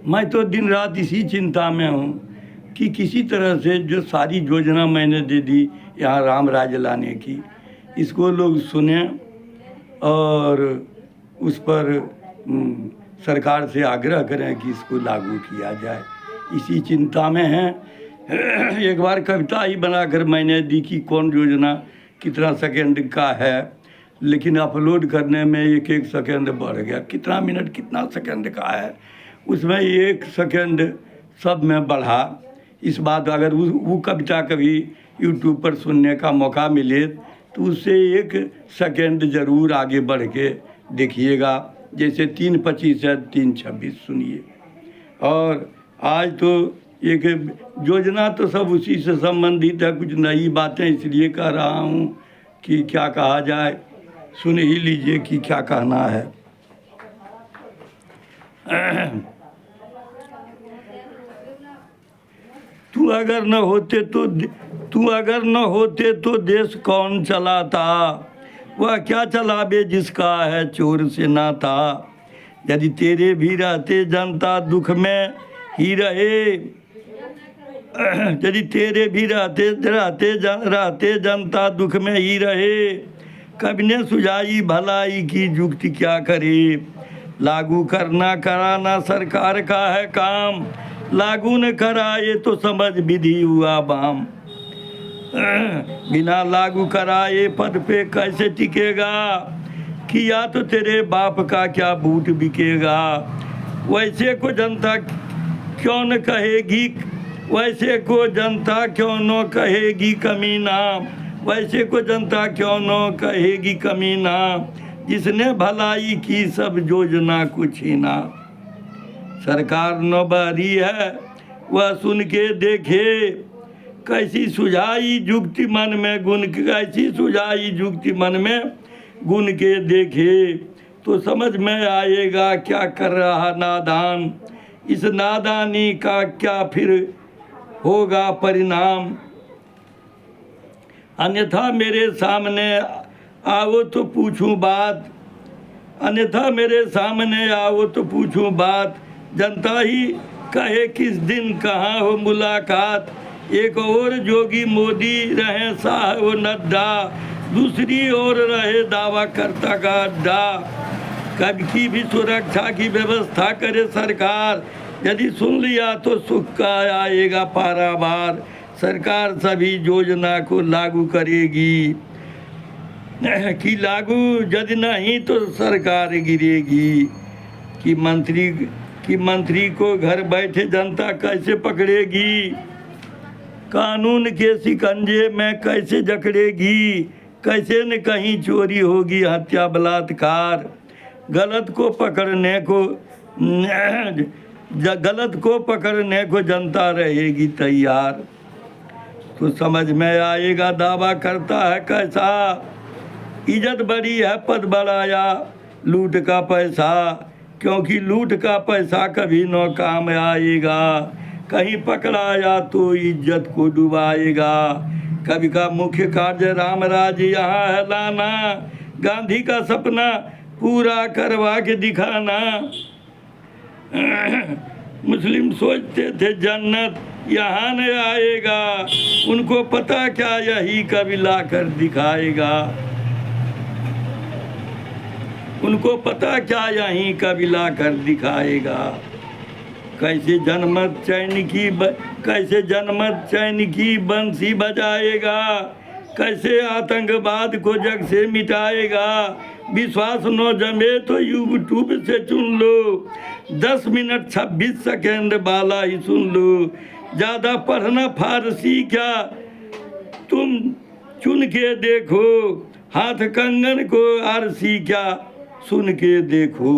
मैं तो दिन रात इसी चिंता में हूँ कि किसी तरह से जो सारी योजना मैंने दे दी यहाँ राम राज्य लाने की, इसको लोग सुने और उस पर सरकार से आग्रह करें कि इसको लागू किया जाए। इसी चिंता में हैं। एक बार कविता ही बनाकर मैंने दी कि कौन योजना कितना सेकंड का है, लेकिन अपलोड करने में एक सेकंड बढ़ गया। कितना मिनट कितना सेकंड का है, उसमें 1 सेकंड सब में बढ़ा। इस बात अगर वो कविता कभी यूट्यूब पर सुनने का मौका मिले तो उससे 1 सेकंड ज़रूर आगे बढ़ के देखिएगा। जैसे 3:25 है 3:26 सुनिए। और आज तो एक योजना तो सब उसी से संबंधित है, कुछ नई बातें इसलिए कह रहा हूँ कि क्या कहा जाए, सुन ही लीजिए कि क्या कहना है। तू अगर न होते तो देश कौन चलाता, वह क्या चलावे जिसका है चोर से नाता। यदि तेरे भी रहते जनता दुख में ही रहे, यदि तेरे भी रहते जनता दुख में ही रहे। कभी ने सुझाई भलाई की युक्ति क्या करे, लागू करना कराना सरकार का है काम। लागू न कराए तो समझ विधि हुआ बाम। बिना लागू कराए पद पे कैसे टिकेगा, कि या तो तेरे बाप का क्या बूट बिकेगा। वैसे को जनता क्यों न कहेगी, वैसे को जनता क्यों न कहेगी कमीना। वैसे को जनता क्यों न कहेगी कमीना, जिसने भलाई की सब योजना को छीना। सरकार न बहरी है वह सुन के देखे, कैसी सुझाई युक्ति मन में गुण, कैसी सुझाई युक्ति मन में गुण के देखे। तो समझ में आएगा क्या कर रहा नादान, इस नादानी का क्या फिर होगा परिणाम। अन्यथा मेरे सामने आओ तो पूछूं बात, अन्यथा मेरे सामने आओ तो पूछूं बात। जनता ही कहे किस दिन कहाँ हो मुलाकात। एक और जोगी मोदी रहे शाह व नड्डा, दूसरी ओर रहे दावा करता का अड्डा। कब की भी सुरक्षा की व्यवस्था करे सरकार, यदि सुन लिया तो सुख का आएगा पारावार। सरकार सभी योजना को लागू करेगी, कि लागू यदि नहीं तो सरकार गिरेगी। कि मंत्री को घर बैठे जनता कैसे पकड़ेगी, कानून के शिकंजे में कैसे जकड़ेगी। कैसे न कहीं चोरी होगी हत्या बलात्कार, गलत को पकड़ने को जनता रहेगी तैयार। तो समझ में आएगा दावा करता है कैसा, इज्जत बड़ी है पद बढ़ाया लूट का पैसा। क्योंकि लूट का पैसा कभी न काम आएगा, कहीं पकड़ाया तो इज्जत को डुबाएगा। कवि का मुख्य कार्य राम राज्य यहाँ है लाना, गांधी का सपना पूरा करवा के दिखाना। मुस्लिम सोचते थे जन्नत यहाँ न आएगा, उनको पता क्या यही कवि ला कर दिखाएगा। उनको पता क्या यहीं कवि ला कर दिखाएगा। कैसे जनमत चैन की बंसी बजाएगा, कैसे आतंकवाद को जग से मिटाएगा। विश्वास न जमे तो यूट्यूब से चुन लो, 10 मिनट 26 सेकंड वाला ही सुन लो। ज़्यादा पढ़ना फारसी क्या तुम चुन के देखो, हाथ कंगन को आरसी क्या सुन के देखो।